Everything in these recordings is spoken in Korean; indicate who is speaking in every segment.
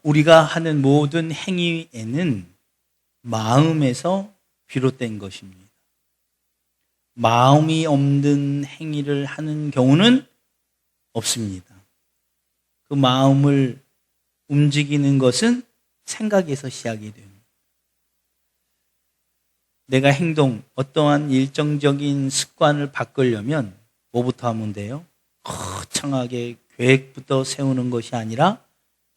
Speaker 1: 우리가 하는 모든 행위에는 마음에서 비롯된 것입니다. 마음이 없는 행위를 하는 경우는 없습니다. 그 마음을 움직이는 것은 생각에서 시작이 됩니다. 내가 어떠한 일정적인 습관을 바꾸려면 뭐부터 하면 돼요? 거창하게 계획부터 세우는 것이 아니라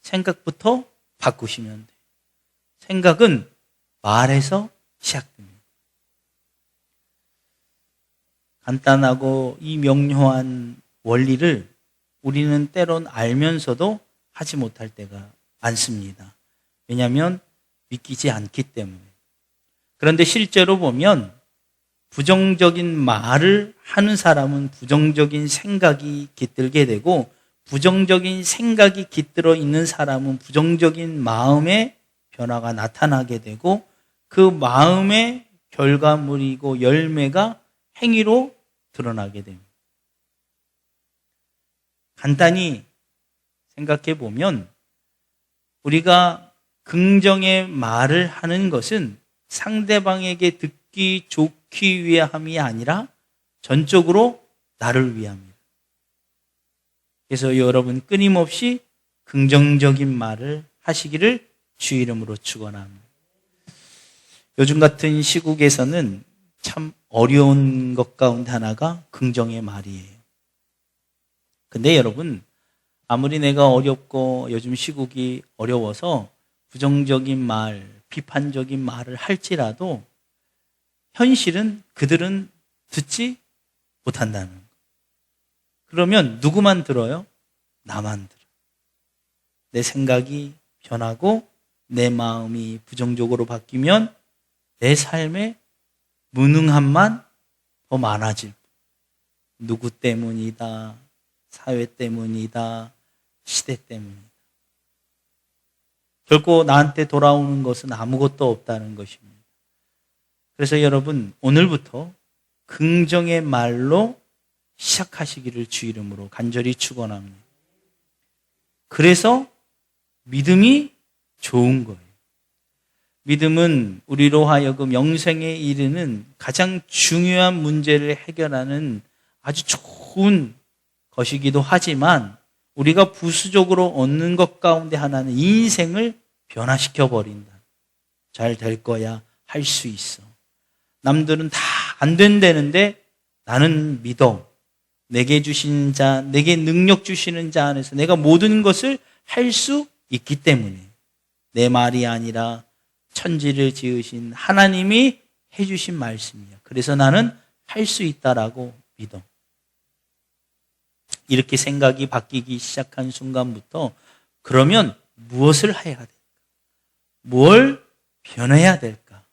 Speaker 1: 생각부터 바꾸시면 돼요. 생각은 말에서 시작됩니다. 간단하고 이 명료한 원리를 우리는 때론 알면서도 하지 못할 때가 많습니다. 왜냐하면 믿기지 않기 때문에. 그런데 실제로 보면 부정적인 말을 하는 사람은 부정적인 생각이 깃들게 되고, 부정적인 생각이 깃들어 있는 사람은 부정적인 마음의 변화가 나타나게 되고, 그 마음의 결과물이고 열매가 행위로 드러나게 됩니다. 간단히 생각해 보면 우리가 긍정의 말을 하는 것은 상대방에게 듣기 좋기 위함이 아니라 전적으로 나를 위함입니다. 그래서 여러분 끊임없이 긍정적인 말을 하시기를 주 이름으로 축원합니다. 요즘 같은 시국에서는 참 어려운 것 가운데 하나가 긍정의 말이에요. 근데 여러분, 아무리 내가 어렵고 요즘 시국이 어려워서 부정적인 말, 비판적인 말을 할지라도 현실은 그들은 듣지 못한다는 거. 그러면 누구만 들어요? 나만 들어. 내 생각이 변하고 내 마음이 부정적으로 바뀌면 내 삶에 무능함만 더 많아질. 누구 때문이다, 사회 때문이다, 시대 때문이다. 결코 나한테 돌아오는 것은 아무것도 없다는 것입니다. 그래서 여러분, 오늘부터 긍정의 말로 시작하시기를 주 이름으로 간절히 축원합니다. 그래서 믿음이 좋은 거예요. 믿음은 우리로 하여금 영생에 이르는 가장 중요한 문제를 해결하는 아주 좋은 것이기도 하지만, 우리가 부수적으로 얻는 것 가운데 하나는 인생을 변화시켜 버린다. 잘 될 거야, 할 수 있어. 남들은 다 안 된다는데 나는 믿어. 내게 주신 자, 내게 능력 주시는 자 안에서 내가 모든 것을 할 수 있기 때문에, 내 말이 아니라 천지를 지으신 하나님이 해주신 말씀이야. 그래서 나는 할 수 있다라고 믿어. 이렇게 생각이 바뀌기 시작한 순간부터 그러면 무엇을 해야 될까? 뭘 변해야 될까?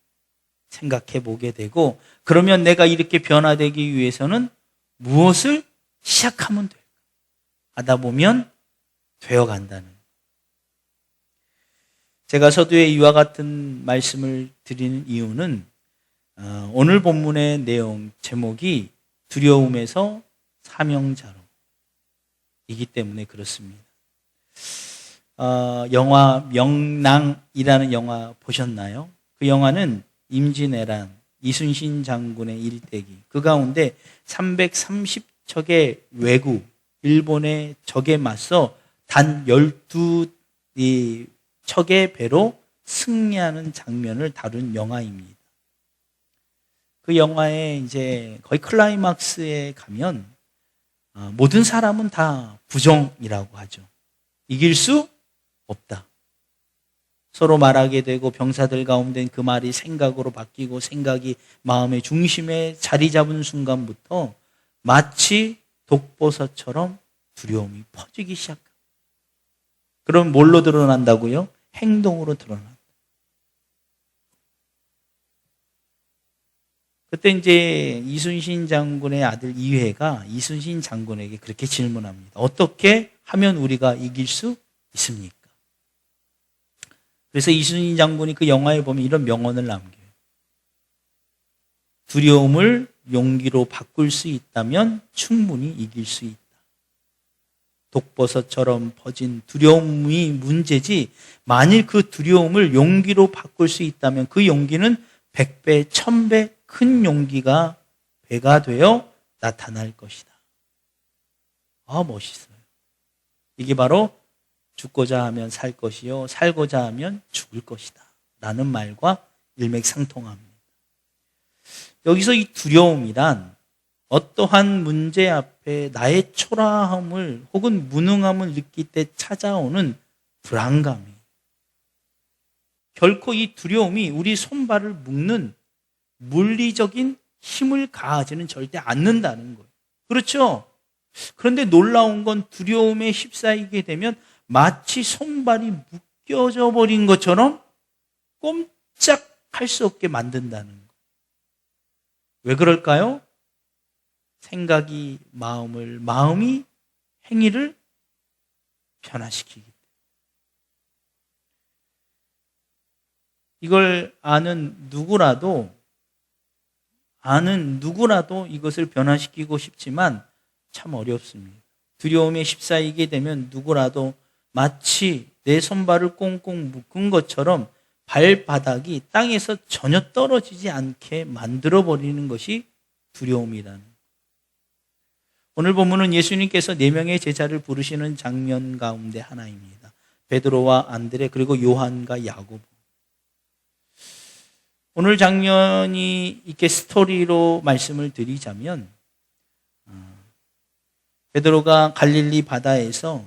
Speaker 1: 생각해 보게 되고, 그러면 내가 이렇게 변화되기 위해서는 무엇을 시작하면 될까? 하다 보면 되어간다는. 제가 서두에 이와 같은 말씀을 드리는 이유는 오늘 본문의 내용 제목이 두려움에서 사명자로 이기 때문에 그렇습니다. 영화 명랑이라는 영화 보셨나요? 그 영화는 임진왜란, 이순신 장군의 일대기, 그 가운데 330척의 왜구, 일본의 적에 맞서 단 12척의 배로 승리하는 장면을 다룬 영화입니다. 그 영화의 이제 거의 클라이막스에 가면 모든 사람은 다 부정이라고 하죠. 이길 수 없다. 서로 말하게 되고 병사들 가운데 그 말이 생각으로 바뀌고 생각이 마음의 중심에 자리 잡은 순간부터 마치 독버섯처럼 두려움이 퍼지기 시작합니다. 그럼 뭘로 드러난다고요? 행동으로 드러난다. 그때 이제 이순신 장군의 아들 이회가 이순신 장군에게 그렇게 질문합니다. 어떻게 하면 우리가 이길 수 있습니까? 그래서 이순신 장군이 그 영화에 보면 이런 명언을 남겨요. 두려움을 용기로 바꿀 수 있다면 충분히 이길 수 있다. 독버섯처럼 퍼진 두려움이 문제지, 만일 그 두려움을 용기로 바꿀 수 있다면 그 용기는 100배, 1000배 큰 용기가 배가 되어 나타날 것이다. 멋있어요. 이게 바로 죽고자 하면 살 것이요 살고자 하면 죽을 것이다 라는 말과 일맥상통합니다. 여기서 이 두려움이란 어떠한 문제 앞에 나의 초라함을 혹은 무능함을 느낄 때 찾아오는 불안감이에요. 결코 이 두려움이 우리 손발을 묶는 물리적인 힘을 가하지는 절대 않는다는 거예요. 그렇죠? 그런데 놀라운 건 두려움에 휩싸이게 되면 마치 손발이 묶여져 버린 것처럼 꼼짝할 수 없게 만든다는 거예요. 왜 그럴까요? 생각이 마음이 행위를 변화시키기 때문에. 이걸 아는 누구라도 이것을 변화시키고 싶지만 참 어렵습니다. 두려움에 휩싸이게 되면 누구라도 마치 내 손발을 꽁꽁 묶은 것처럼 발바닥이 땅에서 전혀 떨어지지 않게 만들어버리는 것이 두려움이라는 거예요. 오늘 본문은 예수님께서 4명의 제자를 부르시는 장면 가운데 하나입니다. 베드로와 안드레 그리고 요한과 야고보. 오늘 장면이 이렇게 스토리로 말씀을 드리자면, 베드로가 갈릴리 바다에서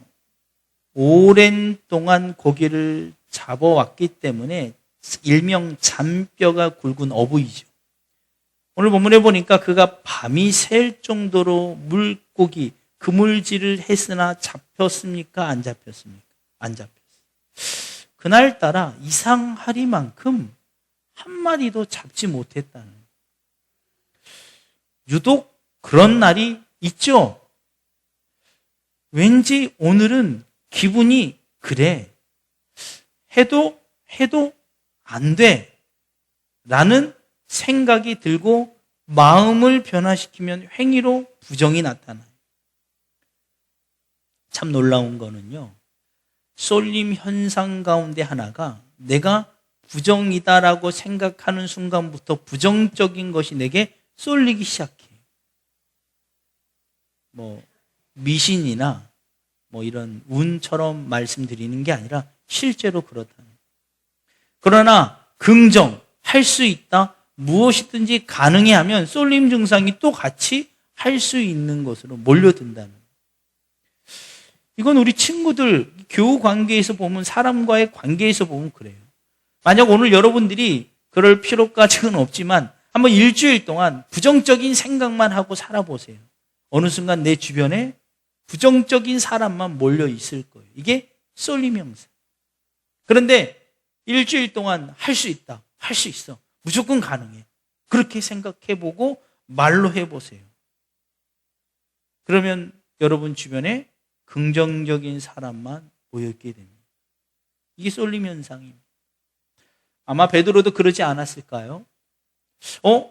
Speaker 1: 오랜 동안 고기를 잡아왔기 때문에 일명 잔뼈가 굵은 어부이죠. 오늘 본문에 보니까 그가 밤이 샐 정도로 물고기, 그물질을 했으나 잡혔습니까? 안 잡혔습니까? 안 잡혔어요. 그날따라 이상하리만큼 한 마리도 잡지 못했다는 거예요. 유독 그런 날이 있죠. 왠지 오늘은 기분이 그래. 해도 안 돼. 라는 생각이 들고 마음을 변화시키면 행위로 부정이 나타나요. 참 놀라운 거는요, 쏠림 현상 가운데 하나가 내가 부정이다라고 생각하는 순간부터 부정적인 것이 내게 쏠리기 시작해요. 미신이나 이런 운처럼 말씀드리는 게 아니라 실제로 그렇다는 거예요. 그러나 긍정, 할 수 있다, 무엇이든지 가능해 하면 쏠림 증상이 또 같이 할 수 있는 것으로 몰려든다는 거예요. 이건 우리 친구들, 교우 관계에서 보면, 사람과의 관계에서 보면 그래요. 만약 오늘 여러분들이 그럴 필요까지는 없지만 한번 일주일 동안 부정적인 생각만 하고 살아보세요. 어느 순간 내 주변에 부정적인 사람만 몰려 있을 거예요. 이게 쏠림 현상. 그런데 일주일 동안 할 수 있다, 할 수 있어, 무조건 가능해, 그렇게 생각해보고 말로 해보세요. 그러면 여러분 주변에 긍정적인 사람만 모여있게 됩니다. 이게 쏠림 현상입니다. 아마 베드로도 그러지 않았을까요?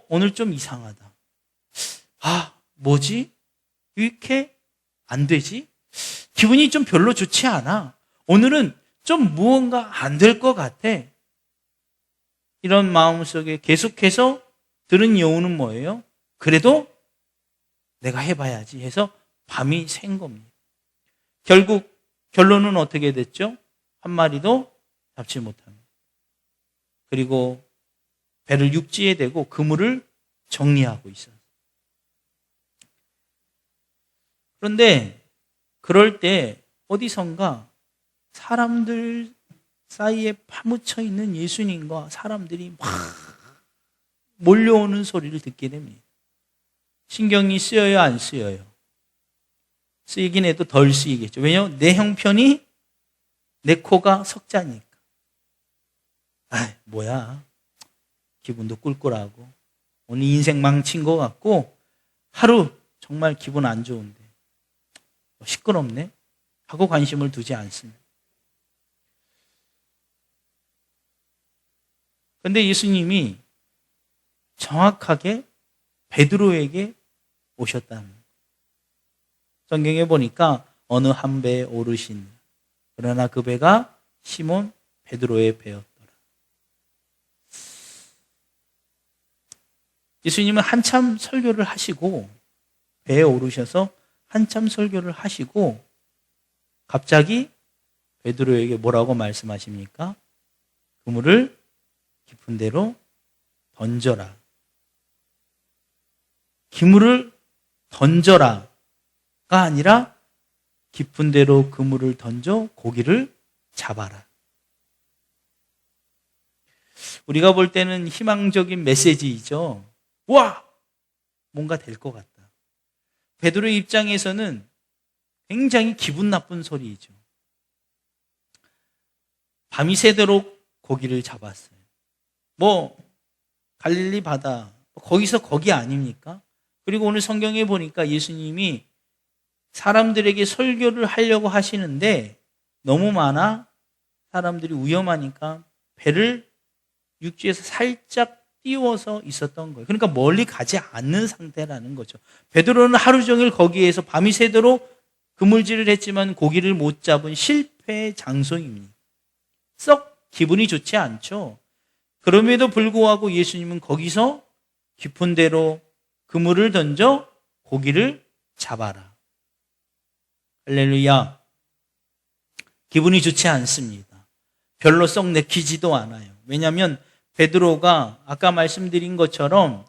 Speaker 1: 오늘 좀 이상하다. 뭐지? 이렇게 안 되지? 기분이 좀 별로 좋지 않아. 오늘은 좀 무언가 안 될 것 같아. 이런 마음속에 계속해서 들은 여우는 뭐예요? 그래도 내가 해봐야지 해서 밤이 샌 겁니다. 결국 결론은 어떻게 됐죠? 한 마리도 잡지 못합니다. 그리고 배를 육지에 대고 그물을 정리하고 있어요. 그런데 그럴 때 어디선가 사람들 사이에 파묻혀 있는 예수님과 사람들이 막 몰려오는 소리를 듣게 됩니다. 신경이 쓰여요, 안 쓰여요? 쓰이긴 해도 덜 쓰이겠죠. 왜냐하면 내 형편이 내 코가 석자니까. 뭐야, 기분도 꿀꿀하고 오늘 인생 망친 것 같고 하루 정말 기분 안 좋은데 시끄럽네 하고 관심을 두지 않습니다. 그런데 예수님이 정확하게 베드로에게 오셨다는 거예요. 성경에 보니까 어느 한 배에 오르시니 그러나 그 배가 시몬 베드로의 배였더라. 예수님은 한참 설교를 하시고 배에 오르셔서 한참 설교를 하시고 갑자기 베드로에게 뭐라고 말씀하십니까? 그물을 깊은 데로 던져라. 그물을 던져라가 아니라 깊은 데로 그물을 던져 고기를 잡아라. 우리가 볼 때는 희망적인 메시지이죠. 와! 뭔가 될 것 같다. 베드로의 입장에서는 굉장히 기분 나쁜 소리이죠. 밤이 새도록 고기를 잡았어요. 갈릴리 바다, 거기서 거기 아닙니까? 그리고 오늘 성경에 보니까 예수님이 사람들에게 설교를 하려고 하시는데 너무 많아 사람들이 위험하니까 배를 육지에서 살짝 띄워서 있었던 거예요. 그러니까 멀리 가지 않는 상태라는 거죠. 베드로는 하루 종일 거기에서 밤이 새도록 그물질을 했지만 고기를 못 잡은 실패의 장소입니다. 썩 기분이 좋지 않죠. 그럼에도 불구하고 예수님은 거기서 깊은 데로 그물을 던져 고기를 잡아라. 할렐루야. 기분이 좋지 않습니다. 별로 썩 내키지도 않아요. 왜냐하면 베드로가 아까 말씀드린 것처럼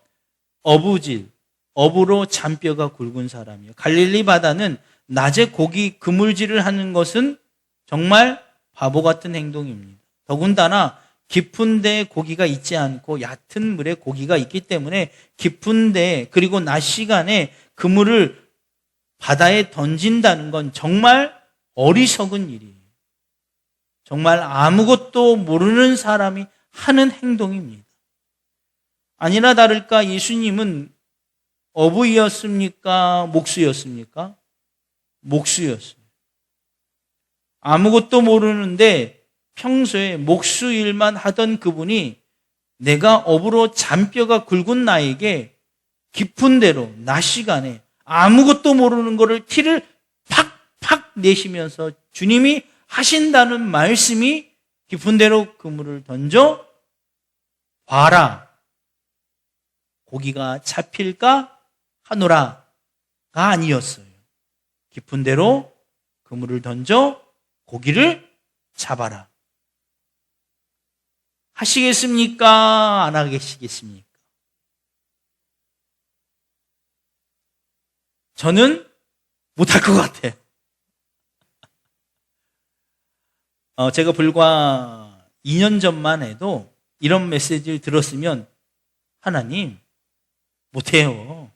Speaker 1: 어부로 잔뼈가 굵은 사람이에요. 갈릴리 바다는 낮에 고기 그물질을 하는 것은 정말 바보 같은 행동입니다. 더군다나 깊은 데에 고기가 있지 않고 얕은 물에 고기가 있기 때문에 깊은 데 그리고 낮 시간에 그물을 바다에 던진다는 건 정말 어리석은 일이에요. 정말 아무것도 모르는 사람이 하는 행동입니다. 아니나 다를까 예수님은 어부이었습니까? 목수였습니까? 목수였어요. 아무것도 모르는데 평소에 목수 일만 하던 그분이 내가 어부로 잔뼈가 굵은 나에게 깊은 데로 낮 시간에 아무것도 모르는 거를 티를 팍팍 내시면서 주님이 하신다는 말씀이 깊은 데로 그물을 던져 봐라. 고기가 잡힐까 하노라가 아니었어요. 깊은 데로 그물을 던져 고기를 잡아라. 하시겠습니까? 안 하시겠습니까? 저는 못할 것 같아요. 제가 불과 2년 전만 해도 이런 메시지를 들었으면 하나님 못해요.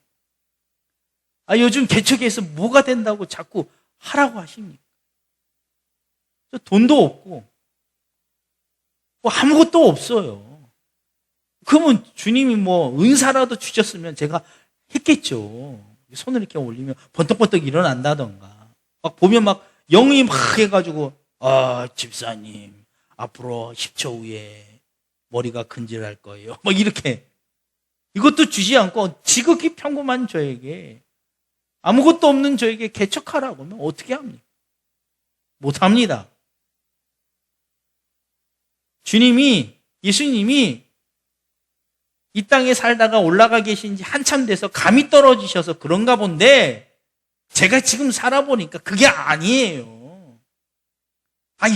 Speaker 1: 요즘 개척에서 뭐가 된다고 자꾸 하라고 하십니까? 저 돈도 없고 아무것도 없어요. 그러면 주님이 은사라도 주셨으면 제가 했겠죠. 손을 이렇게 올리면 번떡번떡 일어난다던가. 보면 영이 해가지고 집사님 앞으로 10초 후에 머리가 근질할 거예요. 이렇게. 이것도 주지 않고 지극히 평범한 저에게 아무것도 없는 저에게 개척하라고 하면 어떻게 합니까? 못합니다. 예수님이 이 땅에 살다가 올라가 계신 지 한참 돼서 감이 떨어지셔서 그런가 본데 제가 지금 살아보니까 그게 아니에요.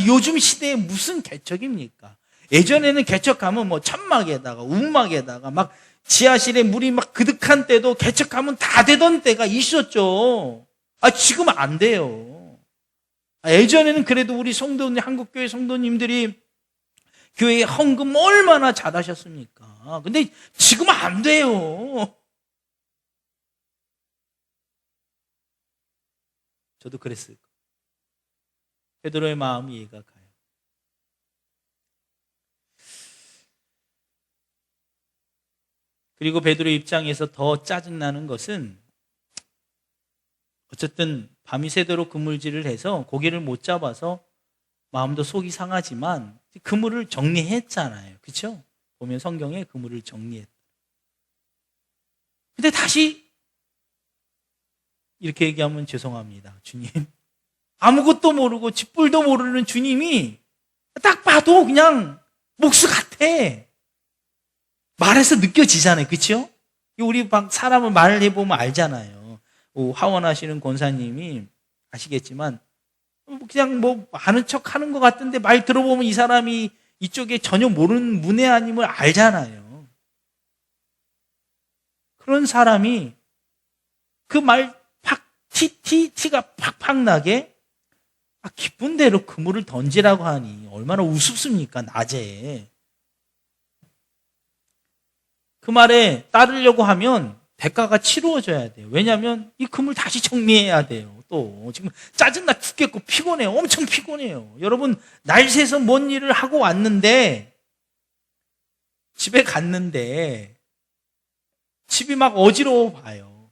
Speaker 1: 요즘 시대에 무슨 개척입니까? 예전에는 개척하면 천막에다가 운막에다가 지하실에 물이 그득한 때도 개척하면 다 되던 때가 있었죠. 지금 안 돼요. 예전에는 그래도 우리 한국교회 성도님들이 교회에 헌금 얼마나 잘하셨습니까? 근데 지금 안 돼요. 저도 그랬을 거예요. 베드로의 마음이 이해가 가요. 그리고 베드로의 입장에서 더 짜증나는 것은 어쨌든 밤이 새도록 그물질을 해서 고기를 못 잡아서 마음도 속이 상하지만 그물을 정리했잖아요. 그렇죠? 보면 성경에 그물을 정리했다. 근데 다시 이렇게 얘기하면 죄송합니다. 주님, 아무것도 모르고 쥐뿔도 모르는 주님이 딱 봐도 그냥 목수 같아. 말해서 느껴지잖아요. 그렇죠? 우리 막 사람을 말을 해보면 알잖아요. 하원하시는 권사님이 아시겠지만 그냥 뭐 아는 척 하는 것 같은데 말 들어보면 이 사람이 이쪽에 전혀 모르는 문외한임을 알잖아요. 그런 사람이 그 말 티가 팍팍 나게 기쁜 대로 그물을 던지라고 하니 얼마나 우습습니까, 낮에. 그 말에 따르려고 하면 대가가 치루어져야 돼요. 왜냐하면 이 그물 다시 정리해야 돼요. 또 지금 짜증나 죽겠고 피곤해요. 엄청 피곤해요. 여러분, 날 새서 뭔 일을 하고 왔는데 집에 갔는데 집이 막 어지러워 봐요.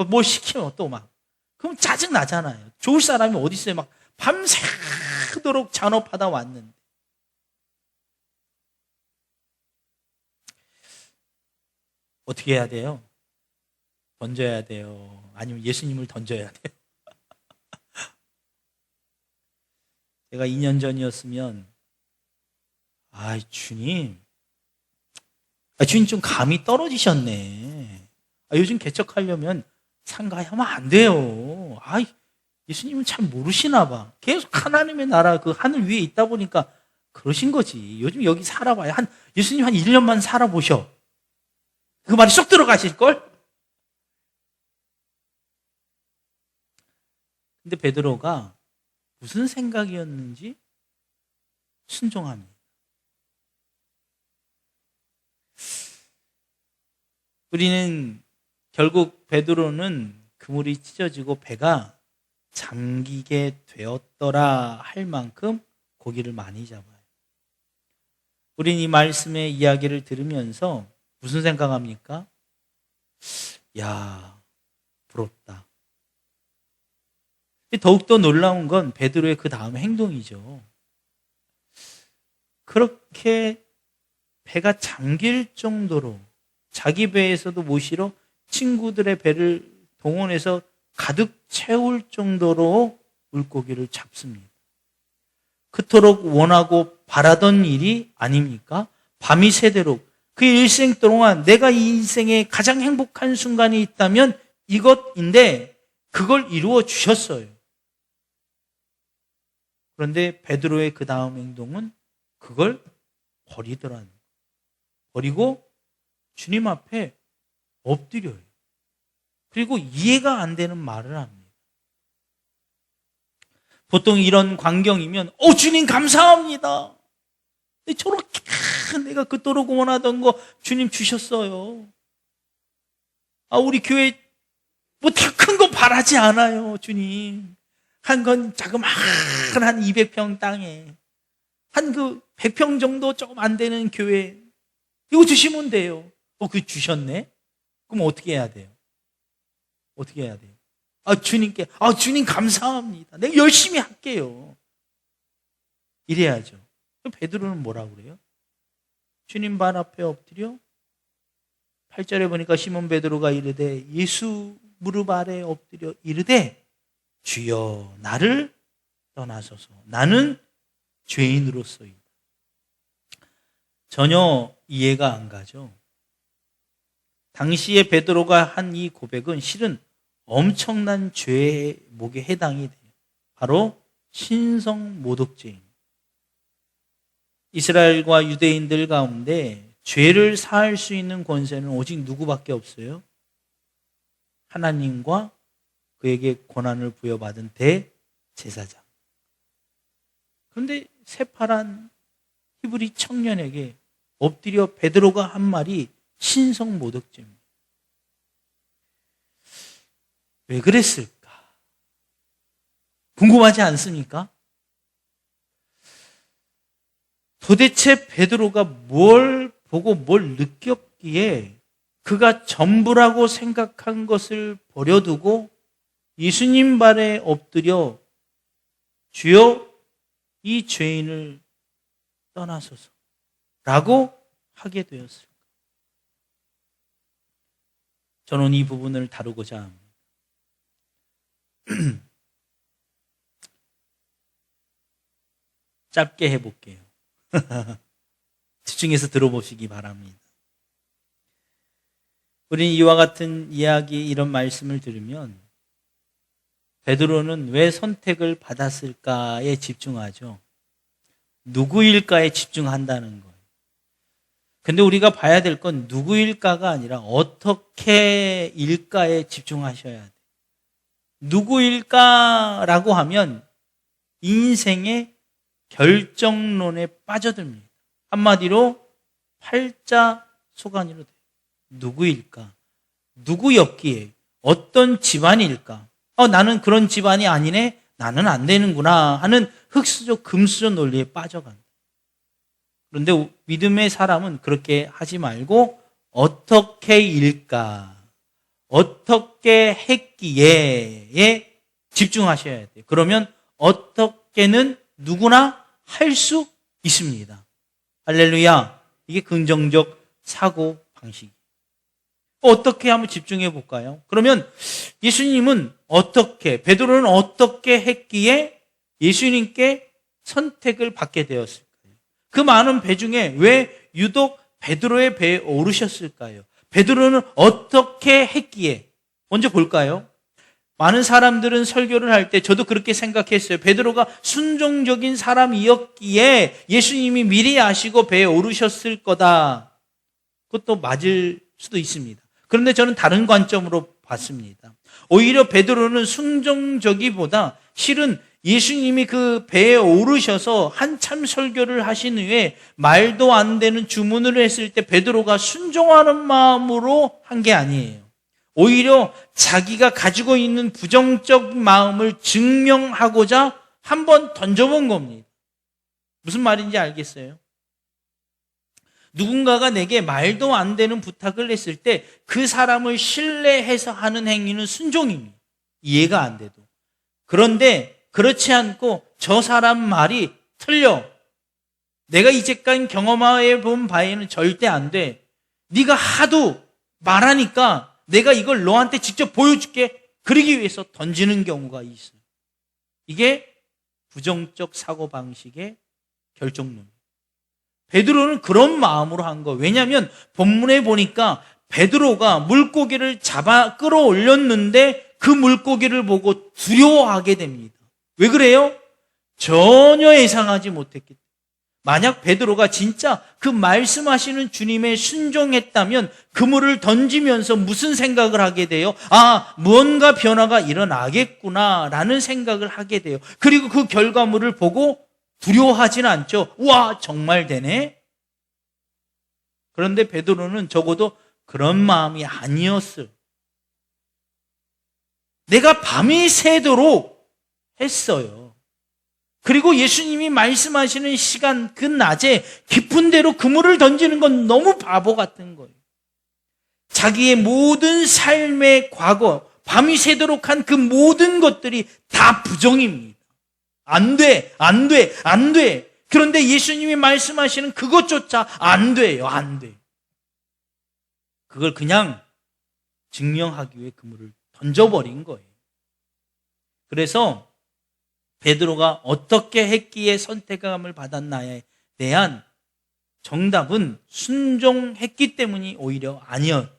Speaker 1: 뭐 시키면 또 막 그럼 짜증 나잖아요. 좋을 사람이 어디 있어요? 막 밤새도록 잔업하다 왔는데. 어떻게 해야 돼요? 던져야 돼요? 아니면 예수님을 던져야 돼요? 제가 2년 전이었으면 주님, 주님 좀 감이 떨어지셨네. 요즘 개척하려면 상가하면 안 돼요. 예수님은 잘 모르시나 봐. 계속 하나님의 나라 그 하늘 위에 있다 보니까 그러신 거지. 요즘 여기 살아봐야 예수님 한 1년만 살아보셔. 그 말이 쏙 들어가실걸? 근데 베드로가 무슨 생각이었는지 순종합니다. 우리는 결국 베드로는 그물이 찢어지고 배가 잠기게 되었더라 할 만큼 고기를 많이 잡아요. 우린 이 말씀의 이야기를 들으면서 무슨 생각합니까? 야, 부럽다. 더욱더 놀라운 건 베드로의 그 다음 행동이죠. 그렇게 배가 잠길 정도로 자기 배에서도 못 실어 친구들의 배를 동원해서 가득 채울 정도로 물고기를 잡습니다. 그토록 원하고 바라던 일이 아닙니까? 밤이 새도록 그 일생 동안 내가 이 인생에 가장 행복한 순간이 있다면 이것인데 그걸 이루어 주셨어요. 그런데 베드로의 그 다음 행동은 그걸 버리더라는 거예요. 버리고 주님 앞에 엎드려요. 그리고 이해가 안 되는 말을 합니다. 보통 이런 광경이면 주님 감사합니다. 저렇게 내가 그토록 원하던 거 주님 주셨어요. 우리 교회 뭐 다 큰 거 바라지 않아요. 주님 한 건 자그마한 200평 땅에 한 100평 정도 조금 안 되는 교회 이거 주시면 돼요. 그거 주셨네? 그럼 어떻게 해야 돼요? 어떻게 해야 돼요? 주님께 주님 감사합니다. 내가 열심히 할게요. 이래야죠. 베드로는 뭐라고 그래요? 주님 발 앞에 엎드려 8절에 보니까 시몬 베드로가 이르되 예수 무릎 아래 엎드려 이르되 주여 나를 떠나소서 나는 죄인으로서이다. 전혀 이해가 안 가죠. 당시에 베드로가 한 이 고백은 실은 엄청난 죄의 목에 해당이 돼요. 바로 신성 모독죄입니다. 이스라엘과 유대인들 가운데 죄를 사할 수 있는 권세는 오직 누구밖에 없어요? 하나님과 그에게 권한을 부여받은 대제사장. 그런데 새파란 히브리 청년에게 엎드려 베드로가 한 말이 신성 모독죄입니다. 왜 그랬을까? 궁금하지 않습니까? 도대체 베드로가 뭘 보고 뭘 느꼈기에 그가 전부라고 생각한 것을 버려두고 예수님 발에 엎드려 주여 이 죄인을 떠나소서 라고 하게 되었을까? 저는 이 부분을 다루고자 합니다. 짧게 해볼게요. 집중해서 들어보시기 바랍니다. 우리는 이와 같은 이야기, 이런 말씀을 들으면 베드로는 왜 선택을 받았을까에 집중하죠. 누구일까에 집중한다는 거예요. 근데 우리가 봐야 될 건 누구일까가 아니라 어떻게일까에 집중하셔야 돼요. 누구일까라고 하면 인생의 결정론에 빠져듭니다. 한마디로 팔자소관이로 돼요. 누구일까? 누구였기에? 어떤 집안일까? 나는 그런 집안이 아니네? 나는 안 되는구나 하는 흑수저 금수저 논리에 빠져간다. 그런데 믿음의 사람은 그렇게 하지 말고 어떻게일까? 어떻게 했기에에 집중하셔야 돼요. 그러면 어떻게는 누구나 할 수 있습니다. 할렐루야. 이게 긍정적 사고 방식이에요. 어떻게 한번 집중해 볼까요? 그러면 예수님은 어떻게, 베드로는 어떻게 했기에 예수님께 선택을 받게 되었을까요? 그 많은 배 중에 왜 유독 베드로의 배에 오르셨을까요? 베드로는 어떻게 했기에? 먼저 볼까요? 많은 사람들은 설교를 할 때 저도 그렇게 생각했어요. 베드로가 순종적인 사람이었기에 예수님이 미리 아시고 배에 오르셨을 거다. 그것도 맞을 수도 있습니다. 그런데 저는 다른 관점으로 봤습니다. 오히려 베드로는 순종적이보다 실은 예수님이 그 배에 오르셔서 한참 설교를 하신 후에 말도 안 되는 주문을 했을 때 베드로가 순종하는 마음으로 한 게 아니에요. 오히려 자기가 가지고 있는 부정적 마음을 증명하고자 한번 던져본 겁니다. 무슨 말인지 알겠어요? 누군가가 내게 말도 안 되는 부탁을 했을 때 그 사람을 신뢰해서 하는 행위는 순종입니다. 이해가 안 돼도. 그런데 그렇지 않고 저 사람 말이 틀려. 내가 이제까지 경험해 본 바에는 절대 안 돼. 네가 하도 말하니까 내가 이걸 너한테 직접 보여줄게. 그러기 위해서 던지는 경우가 있어요. 이게 부정적 사고방식의 결정론. 베드로는 그런 마음으로 한 거. 왜냐하면 본문에 보니까 베드로가 물고기를 잡아 끌어올렸는데 그 물고기를 보고 두려워하게 됩니다. 왜 그래요? 전혀 예상하지 못했기 때문에. 만약 베드로가 진짜 그 말씀하시는 주님에 순종했다면 그물을 던지면서 무슨 생각을 하게 돼요? 무언가 변화가 일어나겠구나라는 생각을 하게 돼요. 그리고 그 결과물을 보고 두려워하지는 않죠. 와, 정말 되네? 그런데 베드로는 적어도 그런 마음이 아니었어요. 내가 밤이 새도록 했어요. 그리고 예수님이 말씀하시는 시간 그 낮에 깊은 데로 그물을 던지는 건 너무 바보 같은 거예요. 자기의 모든 삶의 과거, 밤이 새도록 한 그 모든 것들이 다 부정입니다. 안 돼, 안 돼, 안 돼. 그런데 예수님이 말씀하시는 그것조차 안 돼요, 안 돼. 그걸 그냥 증명하기 위해 그물을 던져버린 거예요. 그래서 베드로가 어떻게 했기에 선택감을 받았나에 대한 정답은 순종했기 때문이 오히려 아니었다.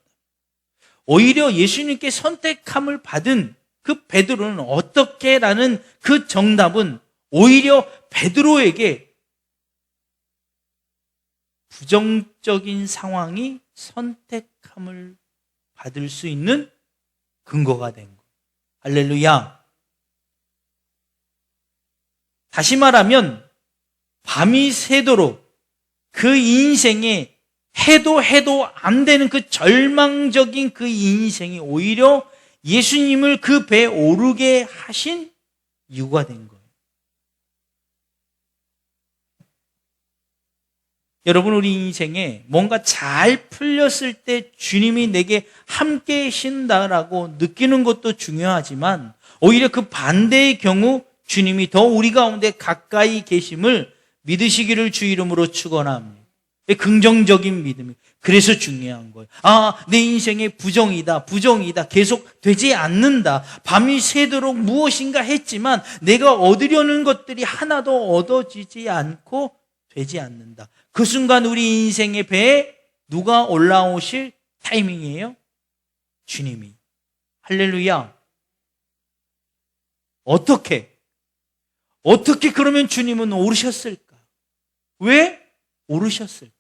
Speaker 1: 오히려 예수님께 선택함을 받은 그 베드로는 어떻게라는 그 정답은 오히려 베드로에게 부정적인 상황이 선택함을 받을 수 있는 근거가 된 거예요. 할렐루야. 다시 말하면 밤이 새도록 그 인생에 해도 안 되는 그 절망적인 그 인생이 오히려 예수님을 그 배에 오르게 하신 이유가 된 거예요. 여러분, 우리 인생에 뭔가 잘 풀렸을 때 주님이 내게 함께 계신다라고 느끼는 것도 중요하지만 오히려 그 반대의 경우 주님이 더 우리 가운데 가까이 계심을 믿으시기를 주 이름으로 축원합니다. 긍정적인 믿음이. 그래서 중요한 거예요. 내 인생의 부정이다 계속 되지 않는다. 밤이 새도록 무엇인가 했지만 내가 얻으려는 것들이 하나도 얻어지지 않고 되지 않는다. 그 순간 우리 인생의 배에 누가 올라오실 타이밍이에요? 주님이. 할렐루야. 어떻게 그러면 주님은 오르셨을까? 왜 오르셨을까?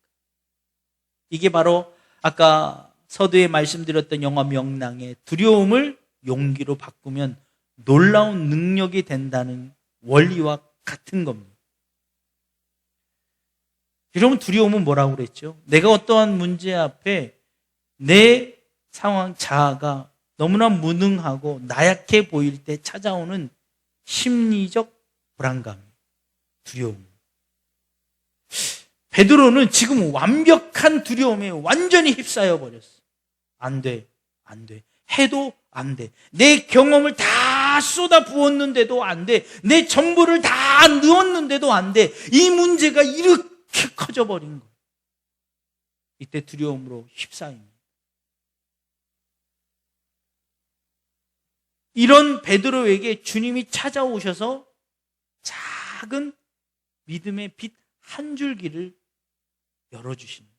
Speaker 1: 이게 바로 아까 서두에 말씀드렸던 영화 명랑의 두려움을 용기로 바꾸면 놀라운 능력이 된다는 원리와 같은 겁니다. 여러분, 두려움은 뭐라고 그랬죠? 내가 어떠한 문제 앞에 내 상황 자아가 너무나 무능하고 나약해 보일 때 찾아오는 심리적 불안감, 두려움. 베드로는 지금 완벽한 두려움에 완전히 휩싸여 버렸어. 안 돼. 해도 안 돼. 내 경험을 다 쏟아 부었는데도 안 돼. 내 전부를 다 넣었는데도 안 돼. 이 문제가 이렇게 커져버린 거예요. 이때 두려움으로 휩싸입니다. 이런 베드로에게 주님이 찾아오셔서 작은 믿음의 빛 한 줄기를 열어주십니다.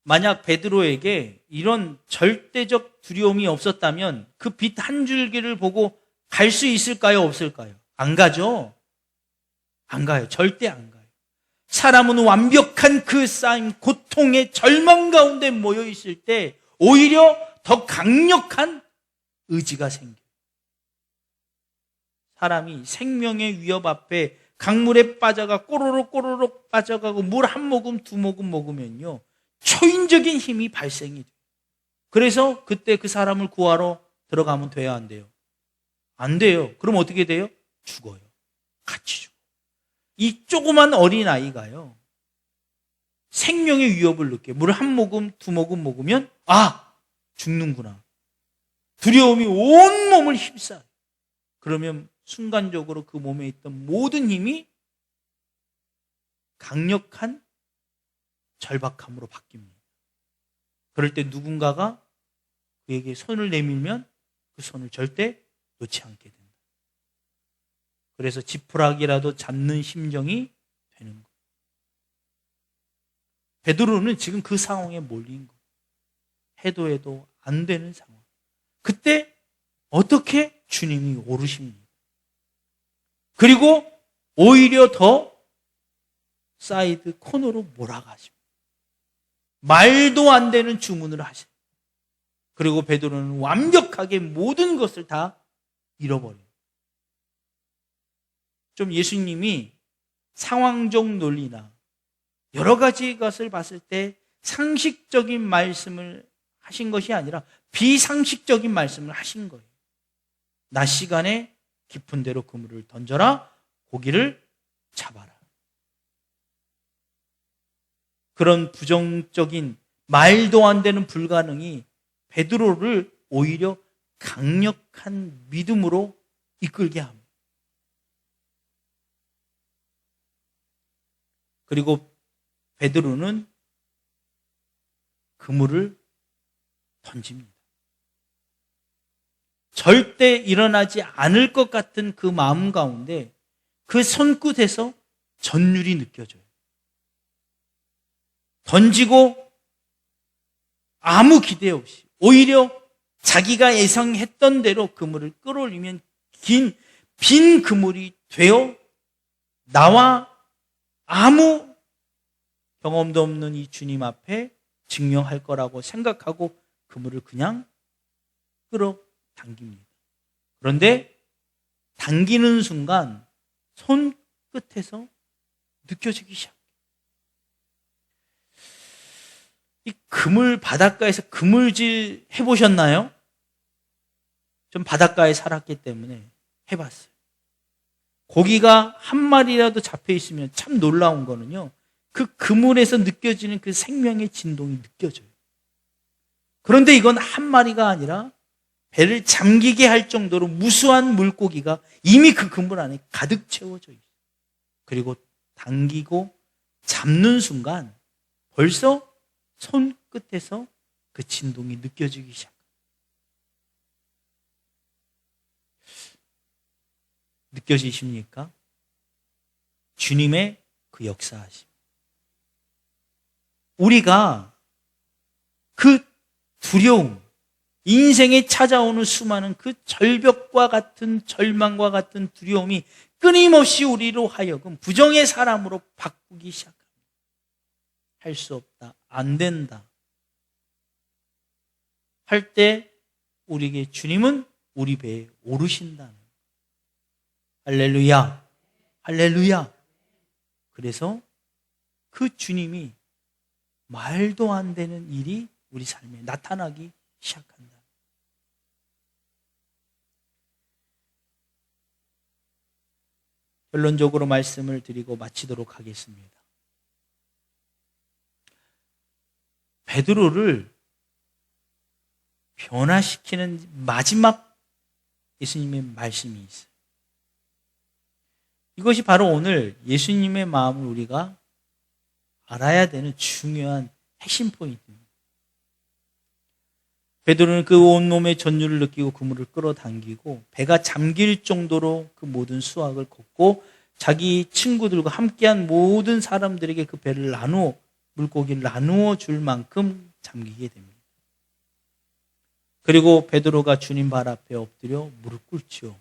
Speaker 1: 만약 베드로에게 이런 절대적 두려움이 없었다면 그 빛 한 줄기를 보고 갈 수 있을까요? 없을까요? 안 가죠? 안 가요. 절대 안 가요. 사람은 완벽한 그 쌓인 고통의 절망 가운데 모여 있을 때 오히려 더 강력한 의지가 생겨요. 사람이 생명의 위협 앞에 강물에 빠져가 꼬르륵 빠져가고 물 한 모금 두 모금 먹으면요, 초인적인 힘이 발생이 돼요. 그래서 그때 그 사람을 구하러 들어가면 돼요, 안 돼요? 안 돼요. 그럼 어떻게 돼요? 죽어요. 같이 죽어요. 이 조그만 어린아이가요, 생명의 위협을 느껴요. 물 한 모금 두 모금 먹으면 죽는구나. 두려움이 온 몸을 휩싸요. 그러면 순간적으로 그 몸에 있던 모든 힘이 강력한 절박함으로 바뀝니다. 그럴 때 누군가가 그에게 손을 내밀면 그 손을 절대 놓지 않게 된다. 그래서 지푸라기라도 잡는 심정이 되는 거예요. 베드로는 지금 그 상황에 몰린 거예요. 해도 안 되는 상황. 그때 어떻게 주님이 오르십니까? 그리고 오히려 더 사이드 코너로 몰아가십니다. 말도 안 되는 주문을 하십니다. 그리고 베드로는 완벽하게 모든 것을 다 잃어버려요. 좀 예수님이 상황적 논리나 여러 가지 것을 봤을 때 상식적인 말씀을 하신 것이 아니라 비상식적인 말씀을 하신 거예요. 낮 시간에 깊은 데로 그물을 던져라, 고기를 잡아라. 그런 부정적인 말도 안 되는 불가능이 베드로를 오히려 강력한 믿음으로 이끌게 합니다. 그리고 베드로는 그물을 던집니다. 절대 일어나지 않을 것 같은 그 마음 가운데 그 손끝에서 전율이 느껴져요. 던지고 아무 기대 없이 오히려 자기가 예상했던 대로 그물을 끌어올리면 빈 그물이 되어 나와 아무 경험도 없는 이 주님 앞에 증명할 거라고 생각하고 그물을 그냥 끌어당깁니다. 그런데 당기는 순간 손끝에서 느껴지기 시작해요. 이 그물, 바닷가에서 그물질 해보셨나요? 좀 바닷가에 살았기 때문에 해봤어요. 고기가 한 마리라도 잡혀 있으면 참 놀라운 거는요, 그 그물에서 느껴지는 그 생명의 진동이 느껴져요. 그런데 이건 한 마리가 아니라 배를 잠기게 할 정도로 무수한 물고기가 이미 그 그물 안에 가득 채워져 있어요. 그리고 당기고 잡는 순간 벌써 손끝에서 그 진동이 느껴지기 시작합니다. 느껴지십니까? 주님의 그 역사하심. 우리가 그 두려움, 인생에 찾아오는 수많은 그 절벽과 같은 절망과 같은 두려움이 끊임없이 우리로 하여금 부정의 사람으로 바꾸기 시작합니다. 할 수 없다, 안 된다 할 때 우리에게 주님은 우리 배에 오르신다는 거예요. 할렐루야, 할렐루야. 그래서 그 주님이 말도 안 되는 일이 우리 삶에 나타나기 시작한다. 결론적으로 말씀을 드리고 마치도록 하겠습니다. 베드로를 변화시키는 마지막 예수님의 말씀이 있어요. 이것이 바로 오늘 예수님의 마음을 우리가 알아야 되는 중요한 핵심 포인트입니다. 베드로는 그 온몸의 전율을 느끼고 그물을 끌어당기고 배가 잠길 정도로 그 모든 수확을 걷고 자기 친구들과 함께한 모든 사람들에게 그 배를 물고기를 나누어 줄 만큼 잠기게 됩니다. 그리고 베드로가 주님 발 앞에 엎드려 무릎 꿇지요.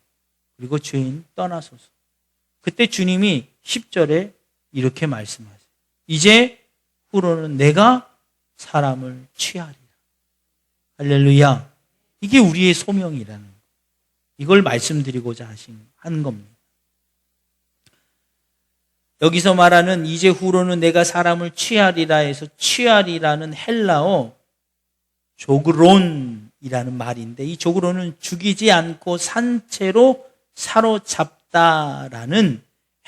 Speaker 1: 그리고 주인 떠나소서. 그때 주님이 10절에 이렇게 말씀하세요. 이제 후로는 내가 사람을 취하리라. 할렐루야. 이게 우리의 소명이라는 거. 이걸 말씀드리고자 하는 겁니다. 여기서 말하는 이제 후로는 내가 사람을 취하리라 해서 취하리라는 헬라어 조그론이라는 말인데, 이 조그론은 죽이지 않고 산채로 사로잡다라는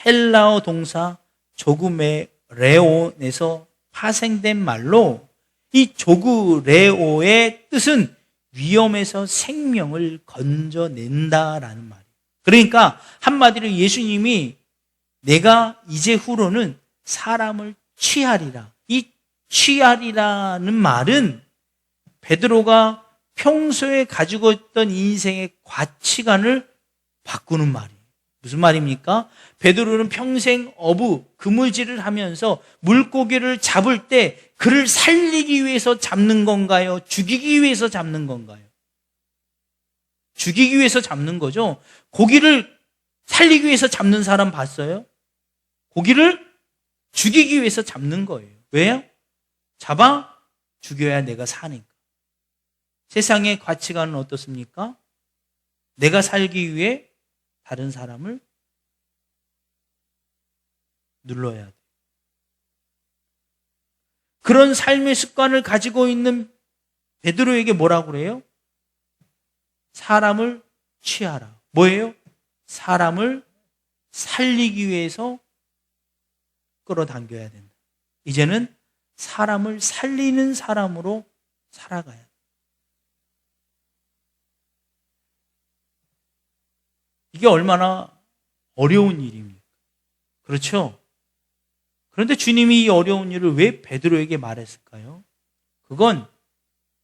Speaker 1: 헬라어 동사 조그메레온에서 파생된 말로, 이 조그레오의 뜻은 위험에서 생명을 건져낸다라는 말이에요. 그러니까 한마디로 예수님이 내가 이제 후로는 사람을 취하리라. 이 취하리라는 말은 베드로가 평소에 가지고 있던 인생의 가치관을 바꾸는 말이에요. 무슨 말입니까? 베드로는 평생 그물질을 하면서 물고기를 잡을 때 그를 살리기 위해서 잡는 건가요? 죽이기 위해서 잡는 건가요? 죽이기 위해서 잡는 거죠. 고기를 살리기 위해서 잡는 사람 봤어요? 고기를 죽이기 위해서 잡는 거예요. 왜요? 잡아 죽여야 내가 사니까. 세상의 가치관은 어떻습니까? 내가 살기 위해 다른 사람을 눌러야 돼. 그런 삶의 습관을 가지고 있는 베드로에게 뭐라고 그래요? 사람을 취하라. 뭐예요? 사람을 살리기 위해서 끌어당겨야 된다. 이제는 사람을 살리는 사람으로 살아가야 돼. 이게 얼마나 어려운 일입니까? 그렇죠? 그런데 주님이 이 어려운 일을 왜 베드로에게 말했을까요? 그건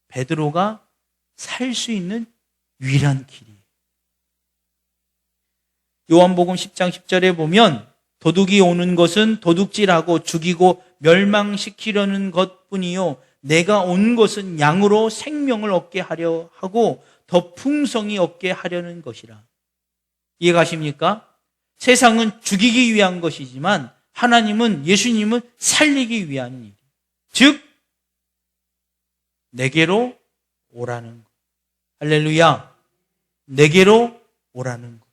Speaker 1: 베드로가 살 수 있는 유일한 길이에요. 요한복음 10장 10절에 보면 도둑이 오는 것은 도둑질하고 죽이고 멸망시키려는 것뿐이요 내가 온 것은 양으로 생명을 얻게 하려 하고 더 풍성히 얻게 하려는 것이라. 이해가십니까? 세상은 죽이기 위한 것이지만 하나님은, 예수님은 살리기 위한 일. 즉 내게로 오라는 것. 할렐루야. 내게로 오라는 것.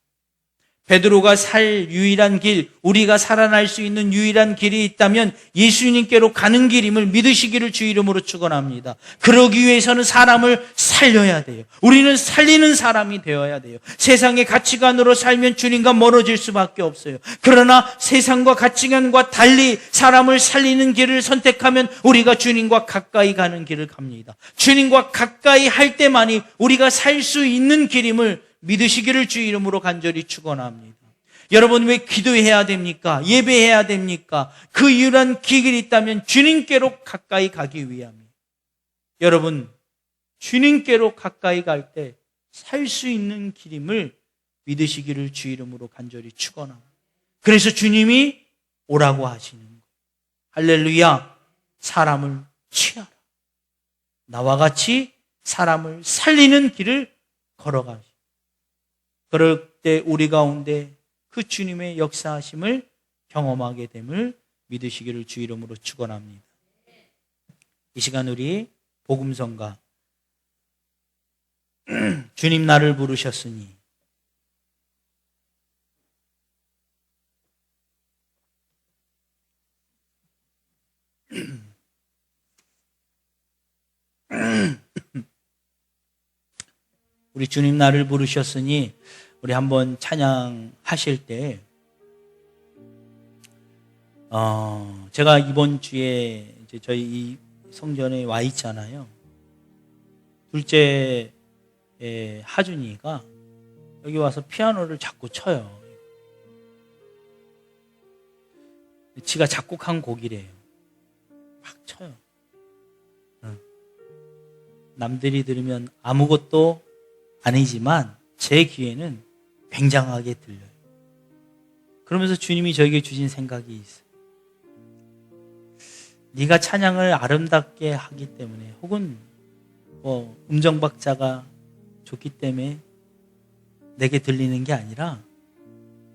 Speaker 1: 베드로가 살 유일한 길, 우리가 살아날 수 있는 유일한 길이 있다면 예수님께로 가는 길임을 믿으시기를 주 이름으로 축원합니다. 그러기 위해서는 사람을 살려야 돼요. 우리는 살리는 사람이 되어야 돼요. 세상의 가치관으로 살면 주님과 멀어질 수밖에 없어요. 그러나 세상과 가치관과 달리 사람을 살리는 길을 선택하면 우리가 주님과 가까이 가는 길을 갑니다. 주님과 가까이 할 때만이 우리가 살 수 있는 길임을 믿으시기를 주 이름으로 간절히 축원합니다. 여러분 왜 기도해야 됩니까? 예배해야 됩니까? 그 유일한 길이 있다면 주님께로 가까이 가기 위함이에요. 여러분, 주님께로 가까이 갈 때 살 수 있는 길임을 믿으시기를 주 이름으로 간절히 축원합니다. 그래서 주님이 오라고 하시는 거예요. 할렐루야. 사람을 취하라. 나와 같이 사람을 살리는 길을 걸어가시. 그럴 때 우리 가운데 그 주님의 역사하심을 경험하게 됨을 믿으시기를 주 이름으로 축원합니다. 이 시간 우리 복음성가 주님 나를 부르셨으니 우리 주님 나를 부르셨으니 우리 한번 찬양하실 때 제가 이번 주에 이제 저희 이 성전에 와 있잖아요. 둘째 하준이가 여기 와서 피아노를 자꾸 쳐요. 지가 작곡한 곡이래요. 막 쳐요. 남들이 들으면 아무것도 아니지만 제 귀에는 굉장하게 들려요. 그러면서 주님이 저에게 주신 생각이 있어요. 네가 찬양을 아름답게 하기 때문에 혹은 음정박자가 좋기 때문에 내게 들리는 게 아니라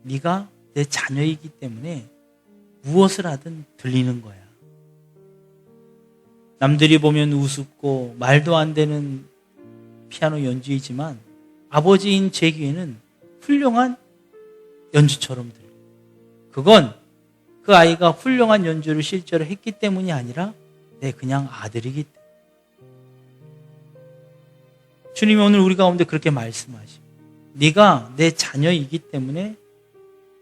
Speaker 1: 네가 내 자녀이기 때문에 무엇을 하든 들리는 거야. 남들이 보면 우습고 말도 안 되는 피아노 연주이지만 아버지인 제 귀에는 훌륭한 연주처럼 들려요. 그건 그 아이가 훌륭한 연주를 실제로 했기 때문이 아니라 내 그냥 아들이기 때문에. 주님이 오늘 우리 가운데 그렇게 말씀하십니다. 네가 내 자녀이기 때문에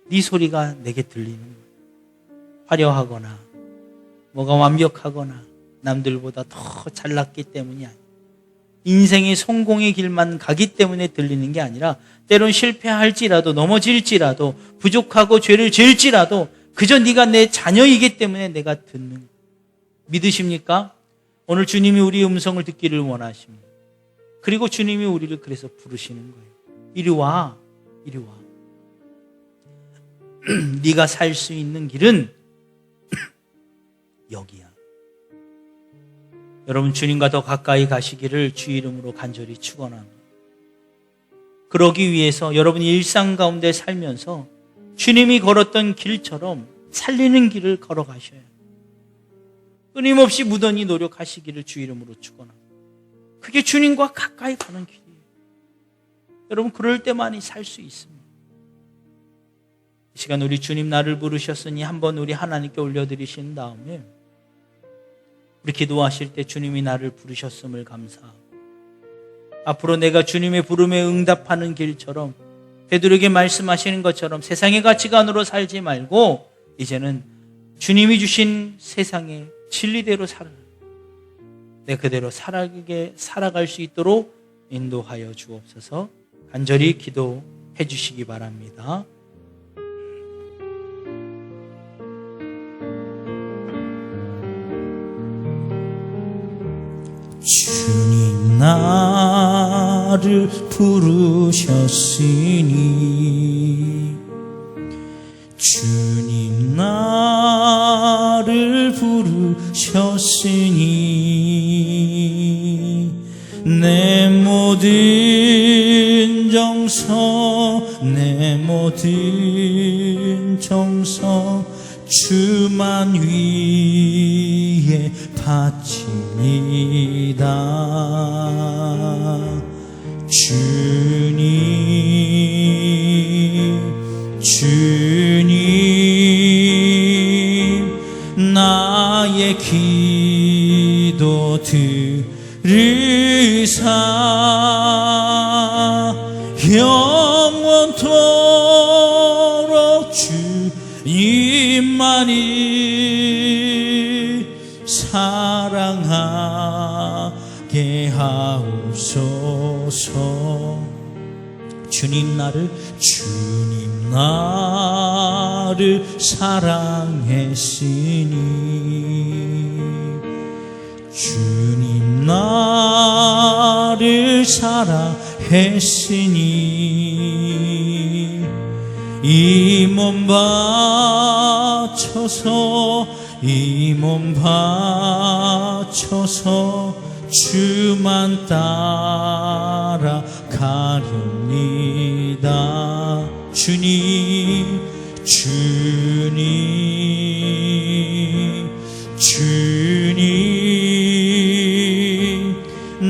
Speaker 1: 네 소리가 내게 들리는 거야. 화려하거나 뭐가 완벽하거나 남들보다 더 잘났기 때문이 아니야. 인생의 성공의 길만 가기 때문에 들리는 게 아니라 때론 실패할지라도 넘어질지라도 부족하고 죄를 지을지라도 그저 네가 내 자녀이기 때문에 내가 듣는 거야. 믿으십니까? 오늘 주님이 우리 음성을 듣기를 원하십니다. 그리고 주님이 우리를 그래서 부르시는 거예요. 이리 와, 이리 와. 네가 살 수 있는 길은 여기야. 여러분 주님과 더 가까이 가시기를 주 이름으로 간절히 축원합니다. 그러기 위해서 여러분이 일상 가운데 살면서 주님이 걸었던 길처럼 살리는 길을 걸어가셔야 해요. 끊임없이 무던히 노력하시기를 주 이름으로 축원합니다. 그게 주님과 가까이 가는 길이에요. 여러분 그럴 때만이 살 수 있습니다. 이 시간 우리 주님 나를 부르셨으니 한번 우리 하나님께 올려드리신 다음에 우리 기도하실 때 주님이 나를 부르셨음을 감사하고 앞으로 내가 주님의 부름에 응답하는 길처럼 베드로에게 말씀하시는 것처럼 세상의 가치관으로 살지 말고 이제는 주님이 주신 세상의 진리대로 살아라. 내 그대로 살아갈 수 있도록 인도하여 주옵소서. 간절히 기도해 주시기 바랍니다. 주님 나를 부르셨으니 주님 나를 부르셨으니 내 모든 정성 내 모든 정성 주만 위에 바칩니다. 주님 나의 기도 들으사 영원토록 주님만이 사랑하게 하옵소서. 주님 나를 사랑했으니 주님 나를 사랑했으니 이 몸 바쳐서 이 몸 바쳐서 주만 따라가렵니다. 주님 주님 주님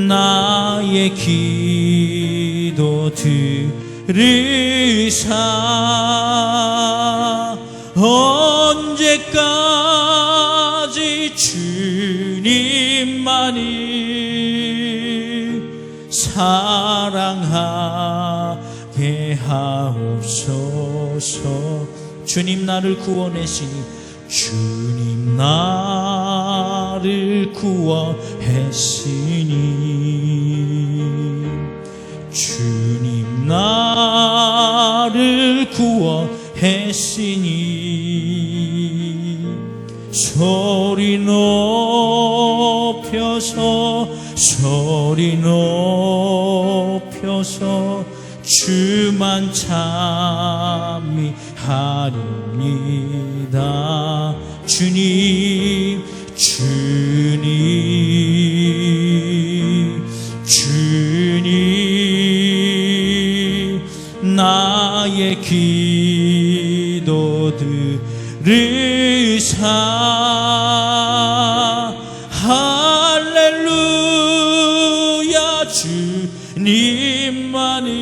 Speaker 1: 나의 기도 들으사 언제까지 주님만이 사랑하게 하옵소서. 주님 나를 구원했으니 주님 나를 구원했으니 주님 나를 구원했으니 소리 높여서 주만 찬미하렵니다. 주님 주님 주님 나의 기도 들으사 할렐루야 주님만이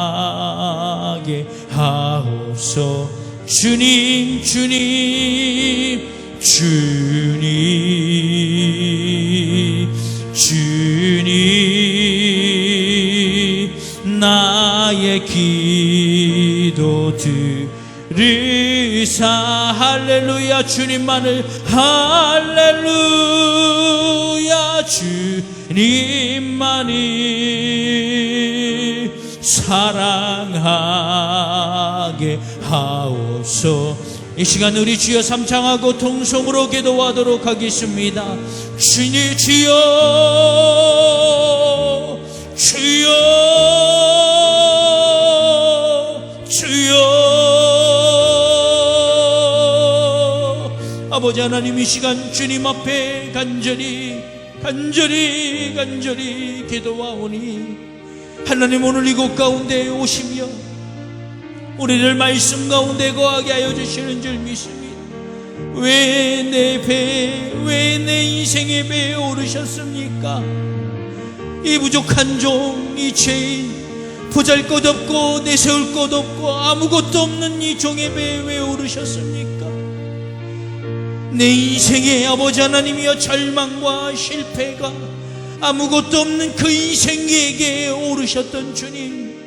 Speaker 1: 사랑하게 하옵소서. 주님 주님 주님 주님 나의 기도 들으사 할렐루야 주님만을 할렐루야 주님만이 사랑하게 하옵소서. 이 시간 우리 주여 삼창하고 통성으로 기도하도록 하겠습니다. 주님 주여 주여 주여 아버지 하나님 이 시간 주님 앞에 간절히 기도하오니 하나님 오늘 이곳 가운데 오시며 우리를 말씀 가운데 거하게 하여 주시는 줄 믿습니다. 왜 내 인생의 배에 오르셨습니까? 이 부족한 종, 이 죄인, 보잘것없고 내세울 것 없고 아무것도 없는 이 종의 배에 왜 오르셨습니까? 내 인생에 아버지 하나님이여 절망과 실패가 아무것도 없는 그 인생에게 오르셨던 주님,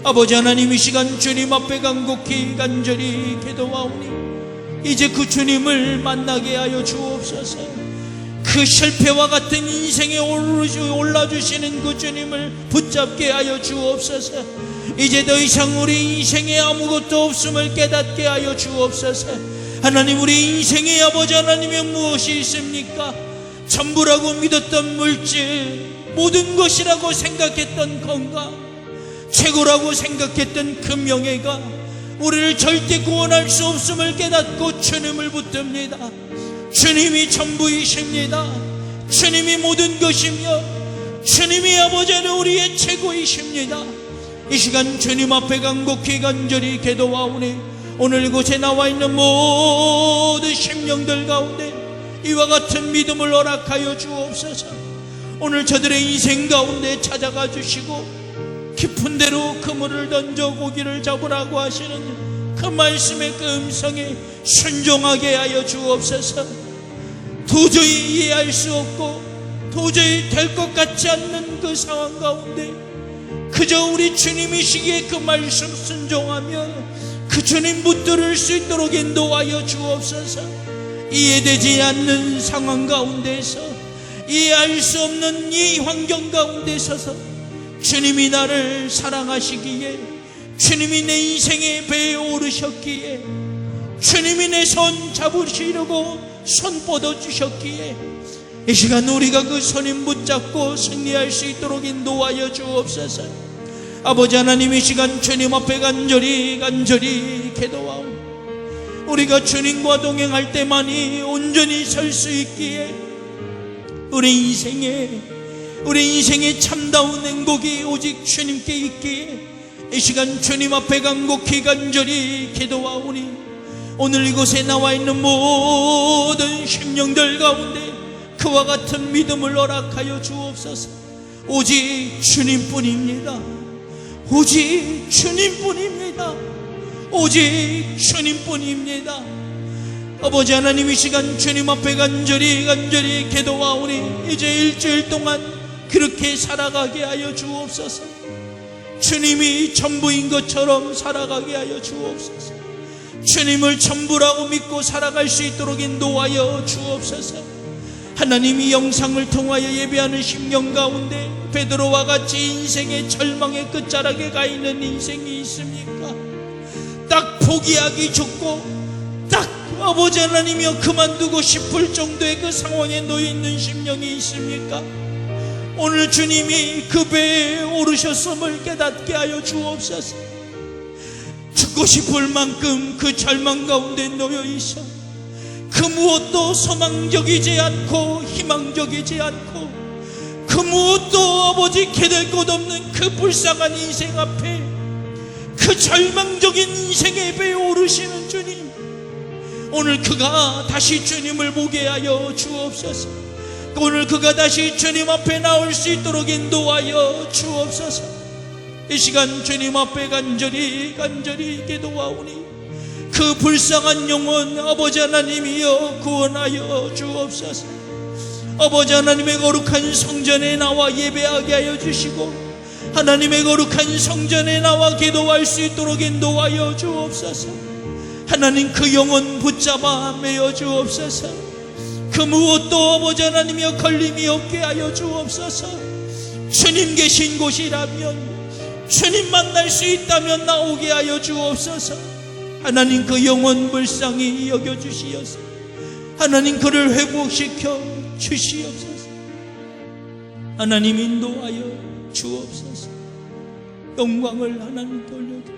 Speaker 1: 아버지 하나님 이 시간 주님 앞에 간절히 기도하오니 이제 그 주님을 만나게 하여 주옵소서. 그 실패와 같은 인생에 올라주시는 그 주님을 붙잡게 하여 주옵소서. 이제 더 이상 우리 인생에 아무것도 없음을 깨닫게 하여 주옵소서. 하나님 우리 인생에 아버지 하나님이 무엇이 있습니까? 전부라고 믿었던 물질, 모든 것이라고 생각했던 건강, 최고라고 생각했던 그 명예가 우리를 절대 구원할 수 없음을 깨닫고 주님을 붙듭니다. 주님이 전부이십니다. 주님이 모든 것이며 주님이 아버지 하나님 우리의 최고이십니다. 이 시간 주님 앞에 간절히 기도하오니 오늘 이곳에 나와 있는 모든 심령들 가운데 이와 같은 믿음을 허락하여 주옵소서. 오늘 저들의 인생 가운데 찾아가 주시고 깊은 데로 그물을 던져 고기를 잡으라고 하시는 그 말씀의 그 음성에 순종하게 하여 주옵소서. 도저히 이해할 수 없고 도저히 될 것 같지 않는 그 상황 가운데 그저 우리 주님이시기에 그 말씀 순종하며 그 주님 붙들을 수 있도록 인도하여 주옵소서. 이해되지 않는 상황 가운데서 이해할 수 없는 이 환경 가운데 서서 주님이 나를 사랑하시기에, 주님이 내 인생의 배에 오르셨기에, 주님이 내 손 잡으시려고 손 뻗어주셨기에, 이 시간 우리가 그 손을 붙잡고 승리할 수 있도록 인도하여 주옵소서. 아버지 하나님, 이 시간 주님 앞에 간절히 기도하오. 우리가 주님과 동행할 때만이 온전히 설 수 있기에, 우리 인생의 참다운 행복이 오직 주님께 있기에, 이 시간 주님 앞에 간절히 기도하오니, 오늘 이곳에 나와 있는 모든 심령들 가운데 그와 같은 믿음을 허락하여 주옵소서. 오직 주님뿐입니다. 오직 주님뿐입니다. 오직 주님뿐입니다. 아버지 하나님, 이 시간 주님 앞에 간절히 기도하오니, 이제 일주일 동안 그렇게 살아가게 하여 주옵소서. 주님이 전부인 것처럼 살아가게 하여 주옵소서. 주님을 전부라고 믿고 살아갈 수 있도록 인도하여 주옵소서. 하나님이 영상을 통하여 예배하는 심령 가운데 베드로와 같이 인생의 절망의 끝자락에 가 있는 인생이 있습니까? 딱 포기하기 좋고, 딱 아버지 하나님이여 그만두고 싶을 정도의 그 상황에 놓여 있는 심령이 있습니까? 오늘 주님이 그 배에 오르셨음을 깨닫게 하여 주옵소서. 죽고 싶을 만큼 그 절망 가운데 놓여 있어 그 무엇도 소망적이지 않고 희망적이지 않고, 그 무엇도 아버지 기댈 것 없는 그 불쌍한 인생 앞에 그 절망적인 인생의 배에 오르시는 주님, 오늘 그가 다시 주님을 보게 하여 주옵소서. 오늘 그가 다시 주님 앞에 나올 수 있도록 인도하여 주옵소서. 이 시간 주님 앞에 간절히 기도하오니, 그 불쌍한 영혼 아버지 하나님이여 구원하여 주옵소서. 아버지 하나님의 거룩한 성전에 나와 예배하게 하여 주시고, 하나님의 거룩한 성전에 나와 기도할 수 있도록 인도하여 주옵소서. 하나님, 그 영혼 붙잡아 매어 주옵소서. 그 무엇도 아버지 하나님이여 걸림이 없게 하여 주옵소서. 주님 계신 곳이라면, 주님 만날 수 있다면 나오게 하여 주옵소서. 하나님, 그 영혼 불쌍히 여겨주시옵소서. 하나님, 그를 회복시켜 주시옵소서. 하나님, 인도하여 주옵소서. 영광을 하나님 돌려드립니다.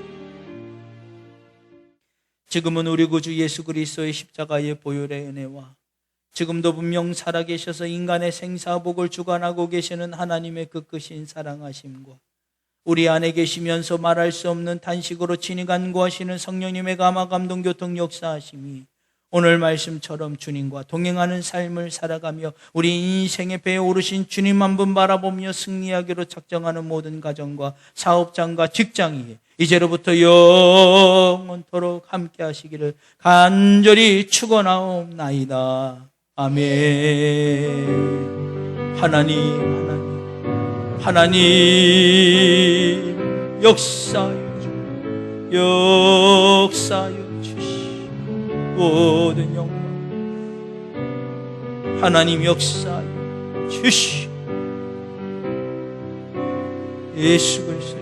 Speaker 1: 지금은 우리 구주 예수 그리스도의 십자가의 보혈의 은혜와, 지금도 분명 살아계셔서 인간의 생사복을 주관하고 계시는 하나님의 그 크신 사랑하심과, 우리 안에 계시면서 말할 수 없는 탄식으로 친히 간구하시는 성령님의 감화 감동 교통 역사하심이 오늘 말씀처럼 주님과 동행하는 삶을 살아가며 우리 인생의 배에 오르신 주님 한 분 바라보며 승리하기로 작정하는 모든 가정과 사업장과 직장이 이제로부터 영원토록 함께 하시기를 간절히 축원하옵나이다. 아멘. 하나님 역사여 주시 모든 영광, 하나님 역사여 주시 예수 그리스도